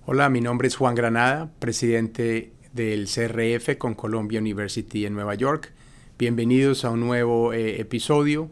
Hola, mi nombre es Juan Granada, presidente del CRF con Columbia University en Nueva York. Bienvenidos a un nuevo episodio.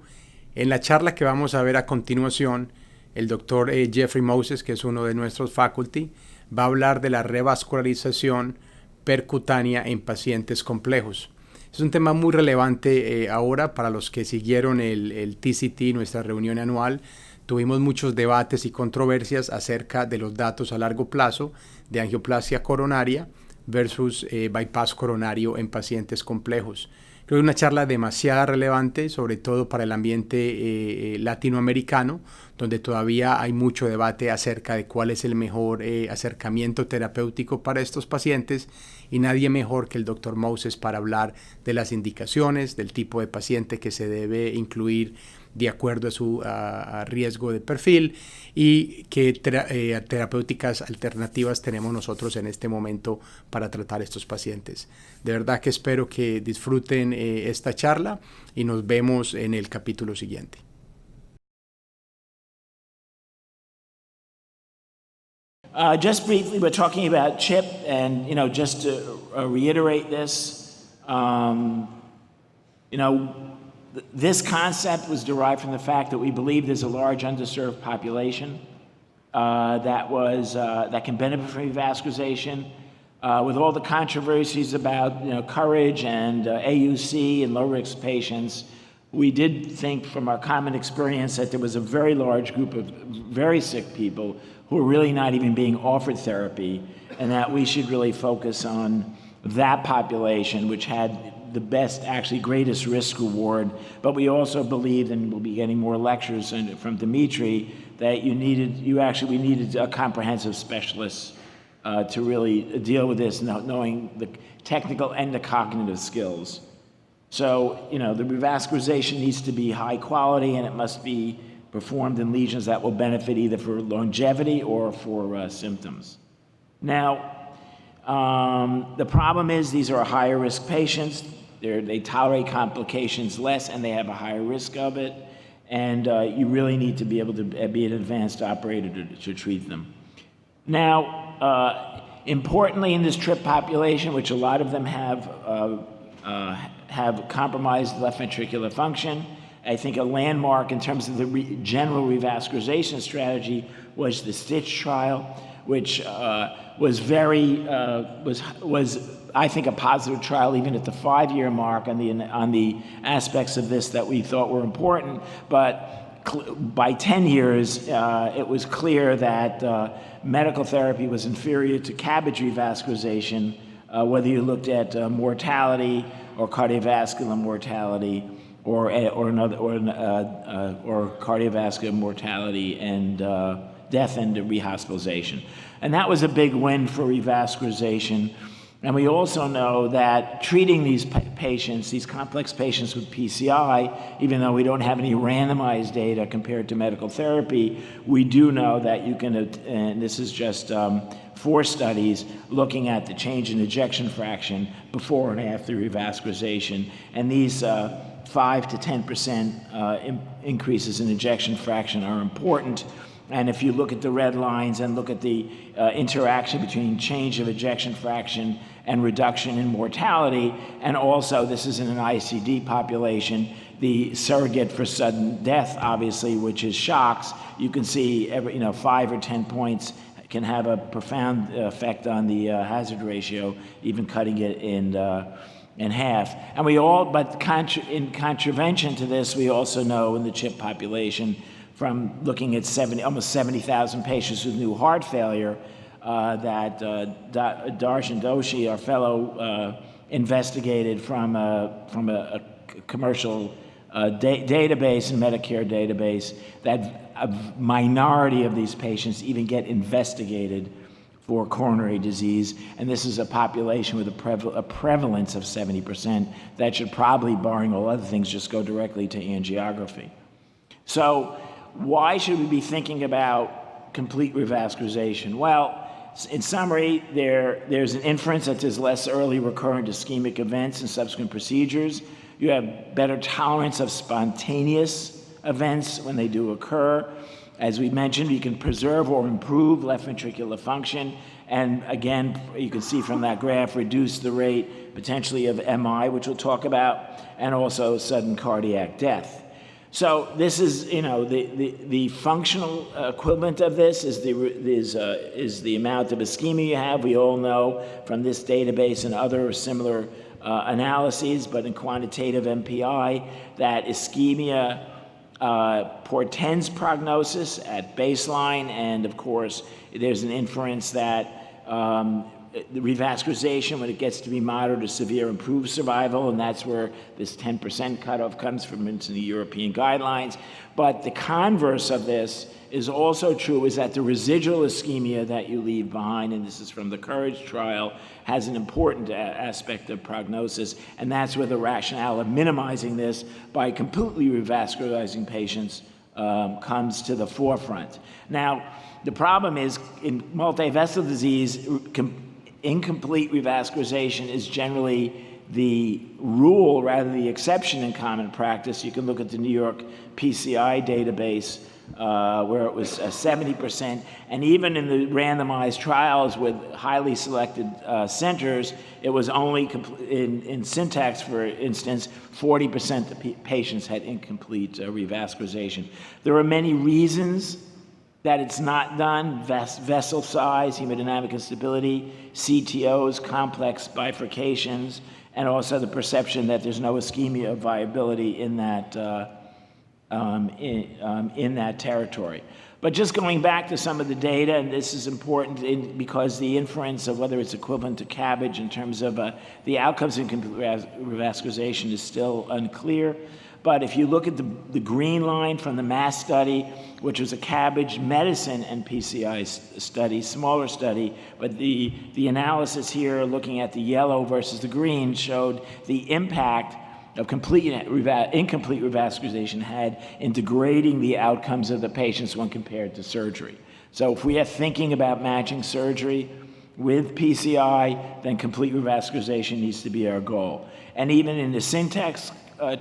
En la charla que vamos a ver a continuación, el doctor Jeffrey Moses, que es uno de nuestros faculty, va a hablar de la revascularización percutánea en pacientes complejos. Es un tema muy relevante ahora para los que siguieron el TCT, nuestra reunión anual. Tuvimos muchos debates y controversias acerca de los datos a largo plazo de angioplasia coronaria versus bypass coronario en pacientes complejos. Creo que es una charla demasiado relevante, sobre todo para el ambiente latinoamericano, donde todavía hay mucho debate acerca de cuál es el mejor acercamiento terapéutico para estos pacientes, y nadie mejor que el Dr. Moses para hablar de las indicaciones, del tipo de paciente que se debe incluir de acuerdo a su riesgo de perfil y qué terapéuticas alternativas tenemos nosotros en este momento para tratar estos pacientes. De verdad que espero que disfruten esta charla y nos vemos en el capítulo siguiente. Just briefly, we're talking about CHIP, and just to reiterate this, this concept was derived from the fact that we believe there's a large underserved population that can benefit from revascularization. With all the controversies about courage and AUC and low-risk patients, we did think from our common experience that there was a very large group of very sick people who were really not even being offered therapy, and that we should really focus on that population, which had the best, actually greatest risk reward. But we also believed, and we'll be getting more lectures from Dimitri, that we needed a comprehensive specialist to really deal with this, knowing the technical and the cognitive skills. So, the revascularization needs to be high quality, and it must be performed in lesions that will benefit either for longevity or for symptoms. Now, the problem is these are higher risk patients. They tolerate complications less, and they have a higher risk of it. And you really need to be able to be an advanced operator to treat them. Now, importantly in this TRIP population, which a lot of them have compromised left ventricular function, I think a landmark in terms of the general revascularization strategy was the STICHES trial, which was I think a positive trial even at the 5-year mark on the aspects of this that we thought were important. But by 10 years, it was clear that medical therapy was inferior to CABG revascularization, whether you looked at mortality or cardiovascular mortality or cardiovascular mortality and death and rehospitalization. And that was a big win for revascularization. And we also know that treating these patients, these complex patients with PCI, even though we don't have any randomized data compared to medical therapy, we do know that you can, and this is just 4 studies looking at the change in ejection fraction before and after revascularization. And these 5 to 10% increases in ejection fraction are important. And if you look at the red lines and look at the interaction between change of ejection fraction and reduction in mortality, and also this is in an ICD population, the surrogate for sudden death, obviously, which is shocks, you can see every 5 or 10 points can have a profound effect on the hazard ratio, even cutting it in half. And in contravention to this, we also know in the CHIP population, from looking at almost 70,000 patients with new heart failure, that Darshan Doshi, our fellow, investigated from a commercial database and Medicare database, that a minority of these patients even get investigated for coronary disease, and this is a population with a prevalence of 70% that should probably, barring all other things, just go directly to angiography. So why should we be thinking about complete revascularization? Well, In summary, there's an inference that there's less early recurrent ischemic events and subsequent procedures. You have better tolerance of spontaneous events when they do occur. As we mentioned, you can preserve or improve left ventricular function. And again, you can see from that graph, reduce the rate potentially of MI, which we'll talk about, and also sudden cardiac death. So this is, the functional equivalent of this is the amount of ischemia you have. We all know from this database and other similar analyses, but in quantitative MPI, that ischemia portends prognosis at baseline, and of course, there's an inference that the revascularization, when it gets to be moderate or severe, improves survival, and that's where this 10% cutoff comes from into the European guidelines. But the converse of this is also true, is that the residual ischemia that you leave behind, and this is from the COURAGE trial, has an important aspect of prognosis, and that's where the rationale of minimizing this by completely revascularizing patients comes to the forefront. Now, the problem is in multivessel disease, incomplete revascularization is generally the rule rather than the exception in common practice. You can look at the New York PCI database where it was 70%, and even in the randomized trials with highly selected centers, it was only in Syntax, for instance, 40% of patients had incomplete revascularization. There are many reasons that it's not done: vessel size, hemodynamic instability, CTOs, complex bifurcations, and also the perception that there's no ischemia viability in that in that territory. But just going back to some of the data, and this is important because the inference of whether it's equivalent to CABG in terms of the outcomes in revascularization is still unclear. But if you look at the green line from the MACE study, which was a CABG medicine and PCI study, smaller study, but the analysis here looking at the yellow versus the green showed the impact of incomplete revascularization had in degrading the outcomes of the patients when compared to surgery. So if we are thinking about matching surgery with PCI, then complete revascularization needs to be our goal. And even in the Syntax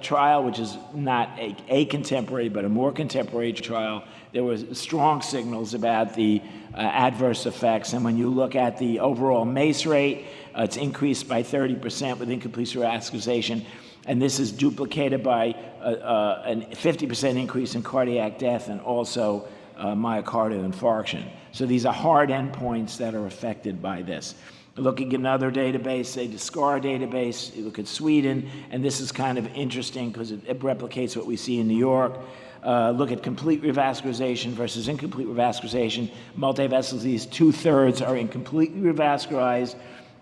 trial, which is not a contemporary, but a more contemporary trial, there was strong signals about the adverse effects. And when you look at the overall MACE rate, it's increased by 30% with incomplete revascularization. And this is duplicated by a 50% increase in cardiac death and also myocardial infarction. So these are hard endpoints that are affected by this. Looking at another database, say the SCAR database, you look at Sweden, and this is kind of interesting because it replicates what we see in New York. Look at complete revascularization versus incomplete revascularization. Multivessel disease, 2/3 are incompletely revascularized,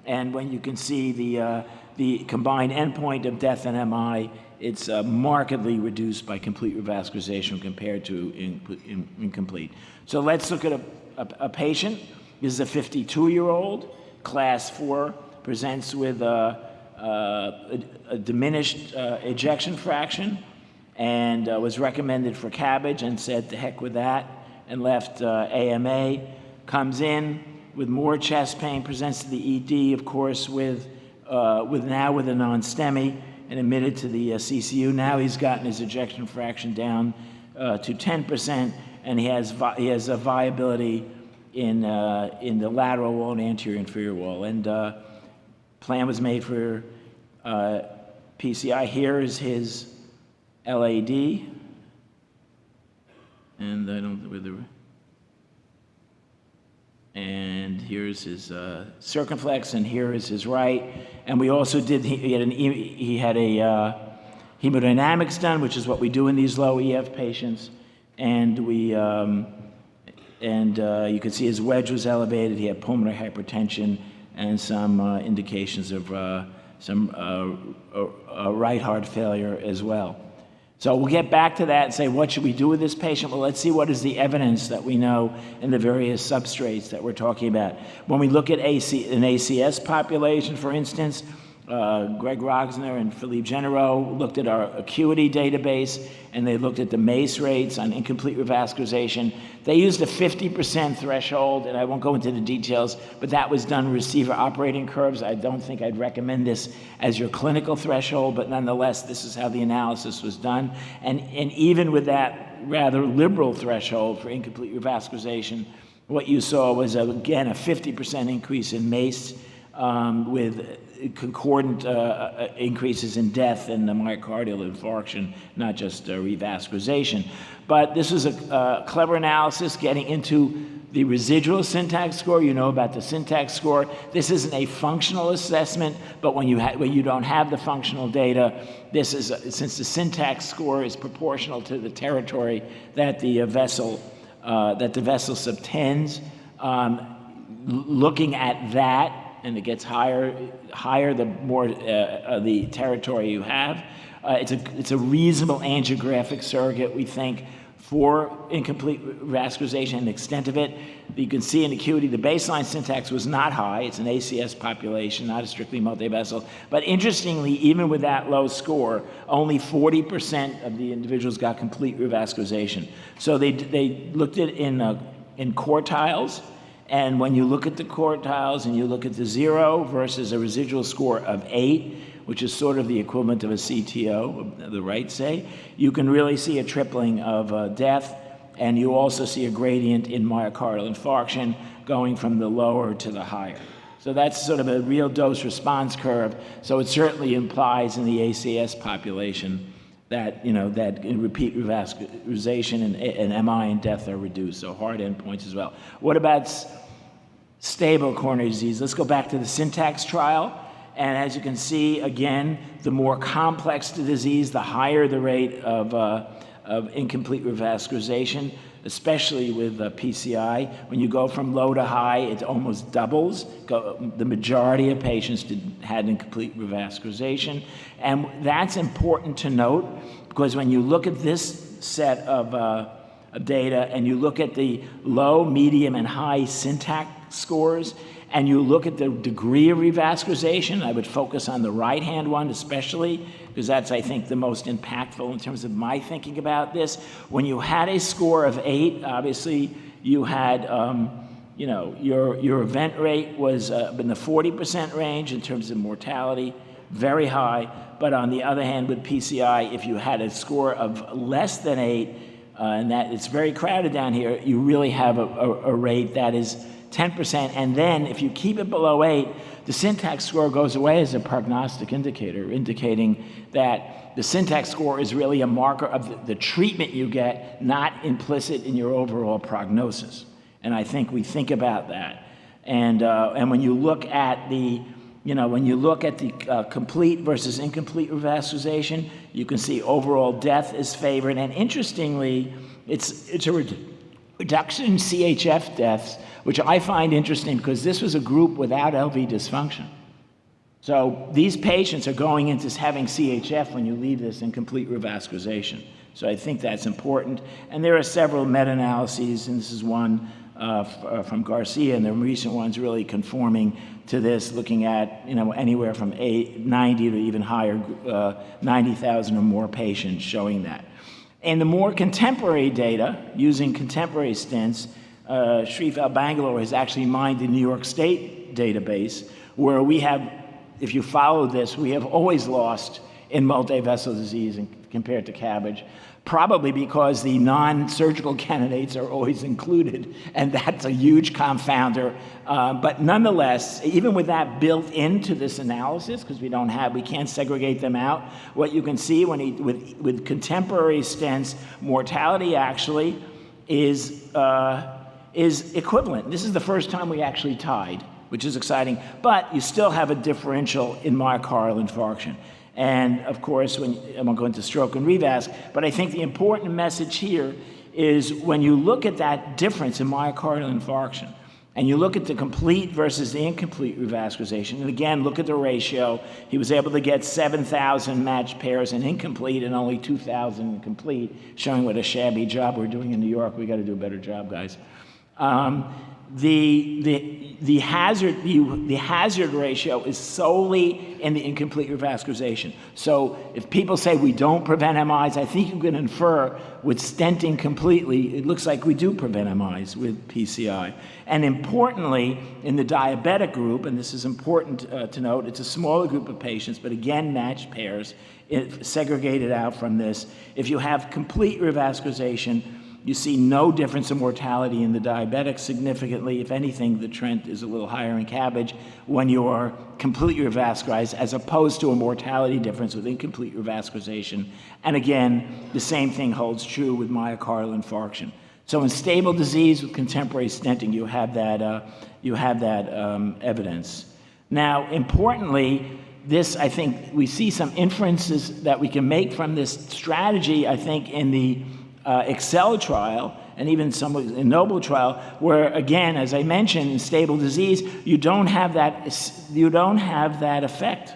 and when you can see the combined endpoint of death and MI, it's markedly reduced by complete revascularization compared to incomplete. So let's look at a patient. This is a 52-year-old, class 4, presents with a diminished ejection fraction, and was recommended for CABG and said to heck with that and left AMA. Comes in with more chest pain, presents to the ED, of course, with a non-STEMI, and admitted to the CCU. Now he's gotten his ejection fraction down to 10%, and he has a viability in the lateral wall and anterior inferior wall. And plan was made for PCI. Here is his LAD, and I don't know whether. And here's his circumflex, and here is his right. And we also did, he had a hemodynamics done, which is what we do in these low EF patients. And we, you can see his wedge was elevated. He had pulmonary hypertension and some indications of some right heart failure as well. So we'll get back to that and say, what should we do with this patient? Well, let's see what is the evidence that we know in the various substrates that we're talking about. When we look at an ACS population, for instance, Greg Rogsner and Philippe Genero looked at our ACUITY database, and they looked at the MACE rates on incomplete revascularization. They used a 50% threshold, and I won't go into the details, but that was done receiver operating curves. I don't think I'd recommend this as your clinical threshold, but nonetheless, this is how the analysis was done. And even with that rather liberal threshold for incomplete revascularization, what you saw was, again, a 50% increase in MACE with concordant increases in death and the myocardial infarction, not just revascularization. But this was a clever analysis getting into the residual syntax score. You know about the syntax score. This isn't a functional assessment, but when you don't have the functional data, this is since the syntax score is proportional to the territory that the vessel subtends. Looking at that, and it gets higher the more the territory you have. It's a reasonable angiographic surrogate, we think, for incomplete vascularization and the extent of it. You can see in ACUITY the baseline syntax was not high. It's an ACS population, not a strictly multivessel. But interestingly, even with that low score, only 40% of the individuals got complete revascularization. So they looked at it in quartiles. And when you look at the quartiles and you look at the 0 versus a residual score of 8, which is sort of the equivalent of a CTO, the right say, you can really see a tripling of death, and you also see a gradient in myocardial infarction going from the lower to the higher. So that's sort of a real dose response curve. So it certainly implies in the ACS population that, that repeat revascularization and MI and death are reduced, so hard endpoints as well. What about stable coronary disease? Let's go back to the syntax trial. And as you can see, again, the more complex the disease, the higher the rate of incomplete revascularization, especially with PCI. When you go from low to high, it almost doubles. The majority of patients had incomplete revascularization. And that's important to note, because when you look at this set of data and you look at the low, medium, and high syntax scores, and you look at the degree of revascularization, I would focus on the right-hand one especially, because that's, I think, the most impactful in terms of my thinking about this. When you had a score of 8, obviously you had, your event rate was in the 40% range in terms of mortality, very high. But on the other hand, with PCI, if you had a score of less than 8, and that it's very crowded down here, you really have a rate that is 10%, and then if you keep it below 8, the syntax score goes away as a prognostic indicator, indicating that the syntax score is really a marker of the treatment you get, not implicit in your overall prognosis. And I think we think about that. And when you look at the complete versus incomplete revascularization, you can see overall death is favored. And interestingly, it's a reduction in CHF deaths, which I find interesting because this was a group without LV dysfunction. So these patients are going into having CHF when you leave this incomplete revascularization. So I think that's important. And there are several meta-analyses, and this is one from Garcia, and the recent ones really conforming to this, looking at anywhere from 90 to even higher, 90,000 or more patients showing that. And the more contemporary data, using contemporary stents, Shrifal Bangalore has actually mined the New York State database, where we have, if you follow this, we have always lost in multivessel disease compared to CABG, probably because the non-surgical candidates are always included, and that's a huge confounder. But nonetheless, even with that built into this analysis, because we can't segregate them out, what you can see with contemporary stents, mortality actually is equivalent. This is the first time we actually tied, which is exciting, but you still have a differential in myocardial infarction. And of course, I won't go into stroke and Revasc, but I think the important message here is when you look at that difference in myocardial infarction, and you look at the complete versus the incomplete revascularization, and again, look at the ratio. He was able to get 7,000 matched pairs in incomplete and only 2,000 in complete, showing what a shabby job we're doing in New York. We got to do a better job, guys. the hazard ratio is solely in the incomplete revascularization. So if people say we don't prevent MIs, I think you can infer with stenting completely, it looks like we do prevent MIs with PCI. And importantly, in the diabetic group, and this is important to note, it's a smaller group of patients, but again, matched pairs, segregated out from this. If you have complete revascularization, you see no difference in mortality in the diabetics significantly. If anything, the trend is a little higher in CABG when you are completely revascularized, as opposed to a mortality difference with incomplete revascularization. And again, the same thing holds true with myocardial infarction. So in stable disease with contemporary stenting, you have that evidence. Now, importantly, this, I think, we see some inferences that we can make from this strategy, I think, in the Excel trial, and even some in Noble trial, where again, as I mentioned, in stable disease, you don't have that effect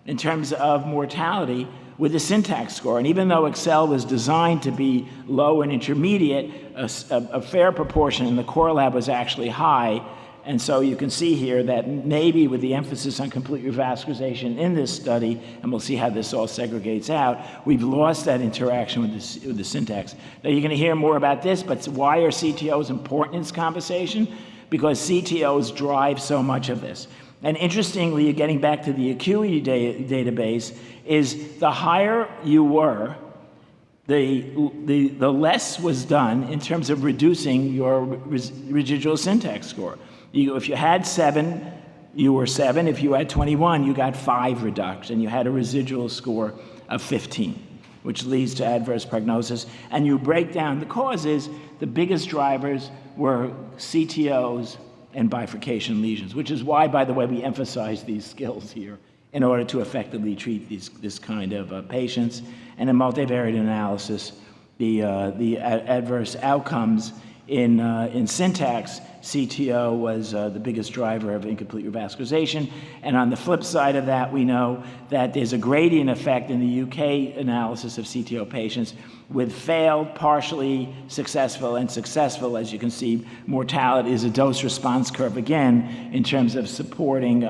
in terms of mortality with the syntax score. And even though Excel was designed to be low and intermediate, a fair proportion in the core lab was actually high. And so you can see here that maybe with the emphasis on complete revascularization in this study, and we'll see how this all segregates out, we've lost that interaction with the syntax. Now you're going to hear more about this, but why are CTOs important in this conversation? Because CTOs drive so much of this. And interestingly, getting back to the ACUITY database, is the higher you were, the less was done in terms of reducing your residual syntax score. If you had 7, you were 7. If you had 21, you got 5 reduction. You had a residual score of 15, which leads to adverse prognosis. And you break down the causes, the biggest drivers were CTOs and bifurcation lesions, which is why, by the way, we emphasize these skills here in order to effectively treat this kind of patients. And in multivariate analysis, the adverse outcomes in syntax, CTO was the biggest driver of incomplete revascularization. And on the flip side of that, we know that there's a gradient effect in the UK analysis of CTO patients with failed, partially successful, and successful. As you can see, mortality is a dose response curve again in terms of supporting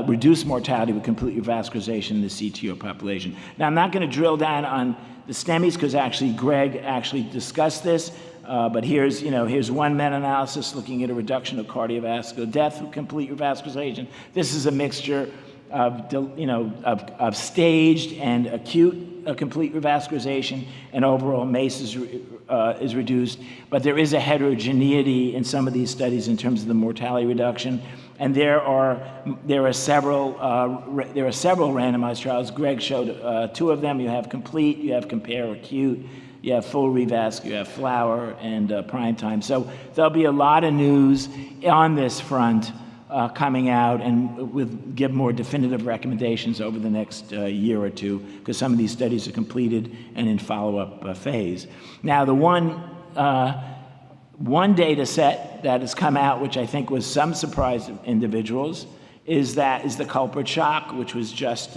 reduced mortality with complete revascularization in the CTO population. Now, I'm not going to drill down on the STEMIs because actually Greg actually discussed this. But here's one meta-analysis looking at a reduction of cardiovascular death with complete revascularization. This is a mixture of staged and acute complete revascularization, and overall MACE is reduced. But there is a heterogeneity in some of these studies in terms of the mortality reduction. And there are several randomized trials. Greg showed 2 of them. You have complete, you have compare acute. You have full Revasc, you have flower, and prime time. So there'll be a lot of news on this front coming out, and we'll give more definitive recommendations over the next year or 2, because some of these studies are completed and in follow-up phase. Now, the one data set that has come out, which I think was some surprise to individuals, is the Culprit shock, which was just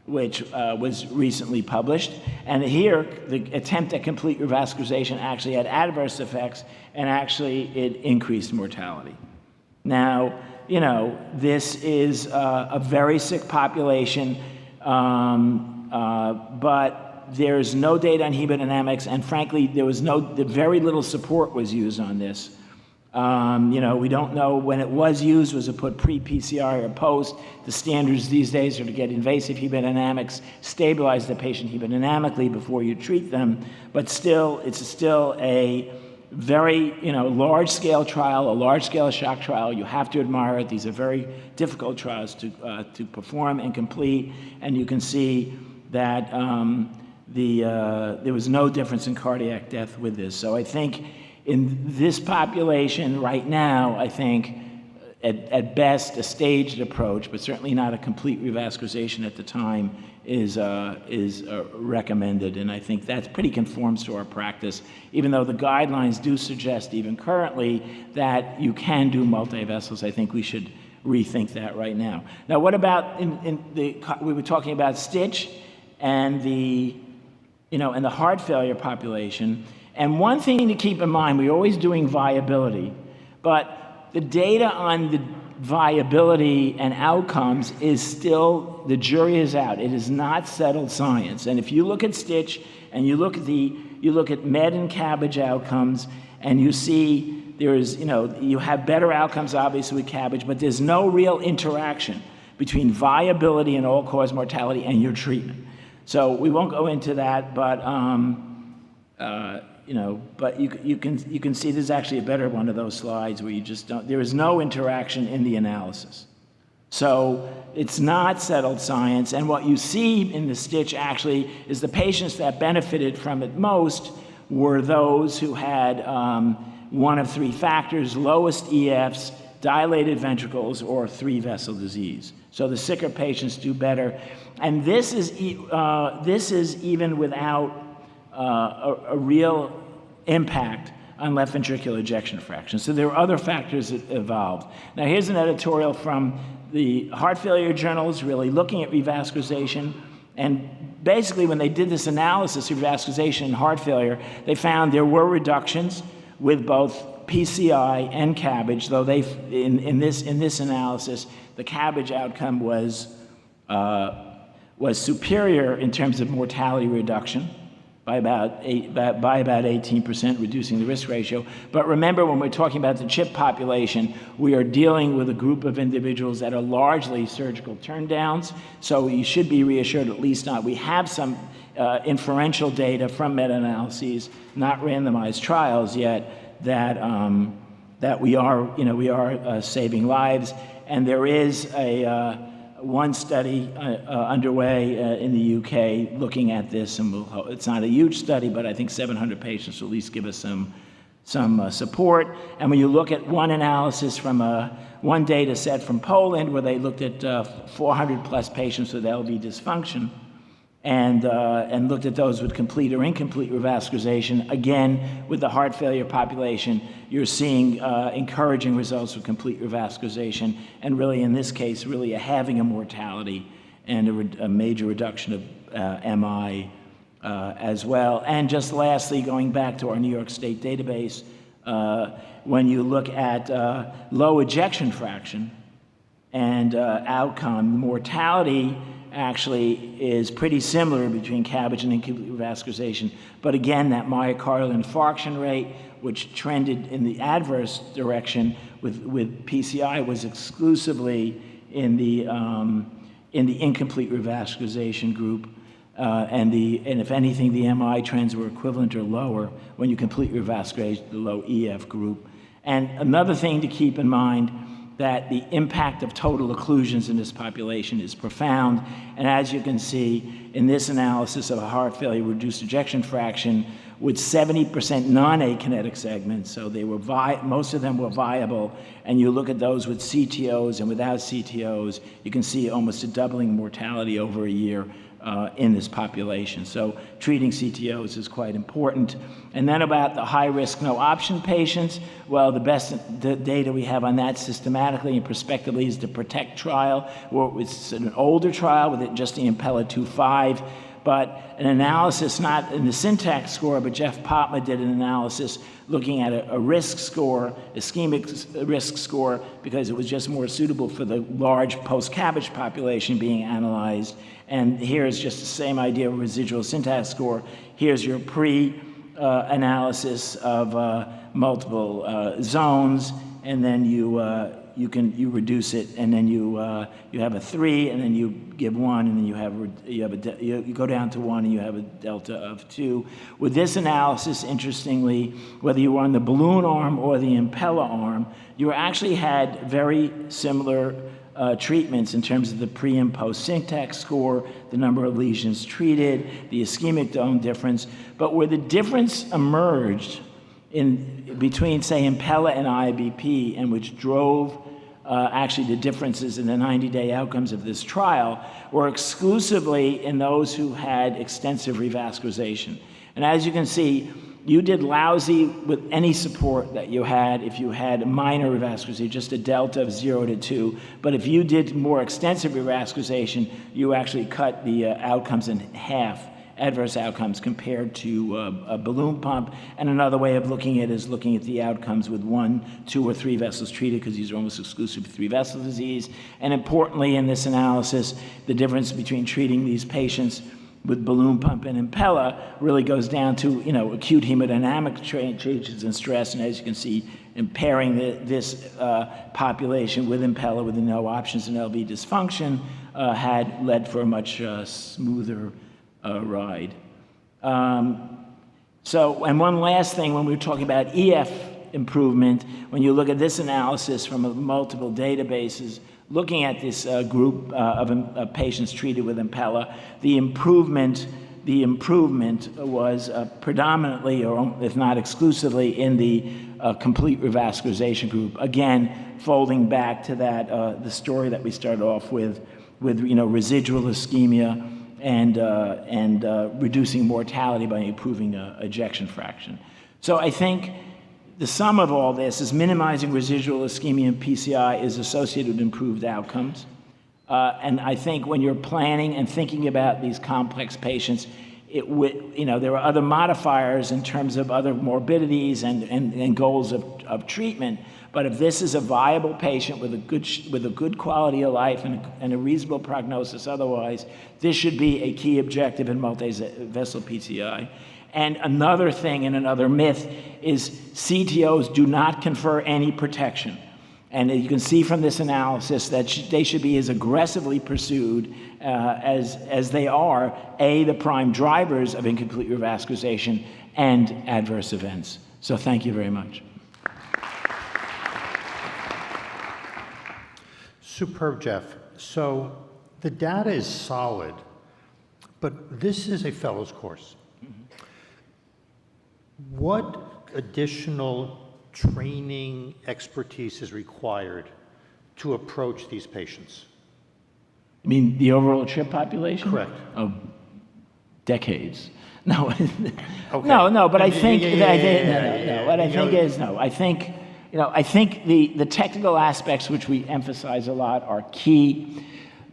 was recently published. And here, the attempt at complete revascularization actually had adverse effects, and actually it increased mortality. Now, this is a very sick population, but there's no data on hemodynamics, and frankly, very little support was used on this. We don't know when it was used. Was it put pre-PCR or post? The standards these days are to get invasive hemodynamics, stabilize the patient hemodynamically before you treat them. But still, it's still a very large-scale trial, a large-scale shock trial. You have to admire it. These are very difficult trials to perform and complete. And you can see that there was no difference in cardiac death with this. So I think in this population right now, I think at best a staged approach, but certainly not a complete revascularization at the time, is recommended. And I think that pretty conforms to our practice, even though the guidelines do suggest even currently that you can do multi-vessels. I think we should rethink that right now. Now, what about we were talking about STICH and the heart failure population. And one thing to keep in mind, we're always doing viability, but the data on the viability and outcomes is still, the jury is out. It is not settled science. And if you look at STICH and you look at med and CABG outcomes, and you see you have better outcomes obviously with CABG, but there's no real interaction between viability and all-cause mortality and your treatment. So we won't go into that, but but you can see there's actually a better one of those slides where you just don't, there is no interaction in the analysis. So it's not settled science, and what you see in the STICH actually is the patients that benefited from it most were those who had one of three factors: lowest EFs, dilated ventricles, or 3-vessel disease. So the sicker patients do better, and this is even without a real impact on left ventricular ejection fraction. So there are other factors that evolved. Now here's an editorial from the heart failure journals really looking at revascularization, and basically when they did this analysis of revascularization and heart failure, they found there were reductions with both PCI and CABG, though in this analysis the CABG outcome was superior in terms of mortality reduction by about 18%, reducing the risk ratio. But remember, when we're talking about the CHIP population, we are dealing with a group of individuals that are largely surgical turndowns, so you should be reassured, at least not. We have some inferential data from meta-analyses, not randomized trials yet, that we are saving lives, and there is one study underway in the UK looking at this, and it's not a huge study, but I think 700 patients will at least give us some support. And when you look at one analysis from one data set from Poland where they looked at 400 plus patients with LV dysfunction, and looked at those with complete or incomplete revascularization. Again, with the heart failure population, you're seeing encouraging results with complete revascularization, and really in this case, really a halving of mortality and a major reduction of MI as well. And just lastly, going back to our New York State database, when you look at low ejection fraction and outcome, mortality actually is pretty similar between CABG and incomplete revascularization. But again, that myocardial infarction rate, which trended in the adverse direction with PCI, was exclusively in the incomplete revascularization group. And if anything, the MI trends were equivalent or lower when you complete revascularization, the low EF group. And another thing to keep in mind, that the impact of total occlusions in this population is profound. And as you can see in this analysis of a heart failure reduced ejection fraction with 70% non-akinetic segments, so they were most of them were viable, and you look at those with CTOs and without CTOs, you can see almost a doubling mortality over a year in this population. So treating CTOs is quite important. And then about the high-risk, no-option patients, well, the best data we have on that systematically and prospectively is the PROTECT trial, where it's an older trial with just the Impella 2.5, but an analysis not in the syntax score, but Jeff Popma did an analysis looking at a risk score, ischemic risk score, because it was just more suitable for the large post-CABG population being analyzed. And here's just the same idea of residual syntax score. Here's your pre-analysis of multiple zones, and then you reduce it, and then you have a 3, and then you give 1, and then you go down to 1, and you have a delta of 2. With this analysis, interestingly, whether you were on the balloon arm or the Impella arm, you actually had very similar treatments in terms of the pre and post syntax score, the number of lesions treated, the ischemic dome difference. But where the difference emerged between, say, Impella and IBP, and which drove actually the differences in the 90-day outcomes of this trial, were exclusively in those who had extensive revascularization. And as you can see, you did lousy with any support that you had if you had minor revascularization, just a delta of 0 to 2. But if you did more extensive revascularization, you actually cut the outcomes in half adverse outcomes compared to a balloon pump. And another way of looking at it is looking at the outcomes with 1, 2, or 3 vessels treated, because these are almost exclusively 3-vessel disease. And importantly in this analysis, the difference between treating these patients with balloon pump and Impella really goes down to, acute hemodynamic changes in stress. And as you can see, impairing this population with Impella with the no options and LV dysfunction had led for a much smoother ride. And one last thing, when we were talking about EF improvement, when you look at this analysis from multiple databases, looking at this group of patients treated with Impella, the improvement was predominantly, or if not exclusively, in the complete revascularization group. Again, folding back to that the story that we started off with residual ischemia and reducing mortality by improving ejection fraction. So I think the sum of all this is minimizing residual ischemia and PCI is associated with improved outcomes. And I think when you're planning and thinking about these complex patients, there are other modifiers in terms of other morbidities and goals of treatment. But if this is a viable patient with a good quality of life and a reasonable prognosis otherwise, this should be a key objective in multi-vessel PCI. And another thing and another myth is CTOs do not confer any protection. And you can see from this analysis that they should be as aggressively pursued as they are, the prime drivers of incomplete revascularization and adverse events. So thank you very much. Superb, Jeff. So the data is solid, but this is a fellow's course. What additional training expertise is required to approach these patients? You mean the overall trip population? Correct. Oh, decades. No. Okay. No, but I think I think the technical aspects which we emphasize a lot are key,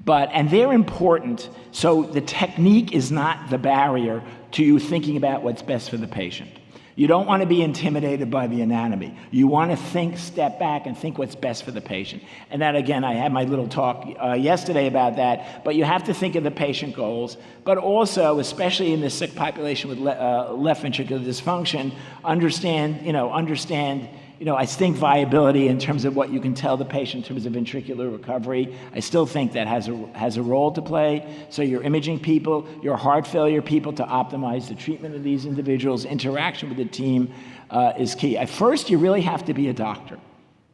and they're important. So the technique is not the barrier to you thinking about what's best for the patient. You don't want to be intimidated by the anatomy. You want to step back and think what's best for the patient. And that, again, I had my little talk yesterday about that, but you have to think of the patient goals, but also, especially in this sick population with left ventricular dysfunction, understand, I think viability in terms of what you can tell the patient in terms of ventricular recovery. I still think that has a role to play. So your imaging people, your heart failure people, to optimize the treatment of these individuals, interaction with the team is key. At first, you really have to be a doctor.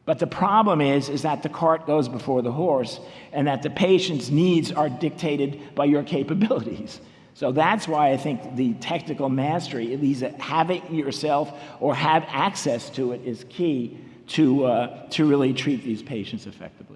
But the problem is that the cart goes before the horse, and that the patient's needs are dictated by your capabilities. So that's why I think the technical mastery, at least have it yourself or have access to it, is key to really treat these patients effectively.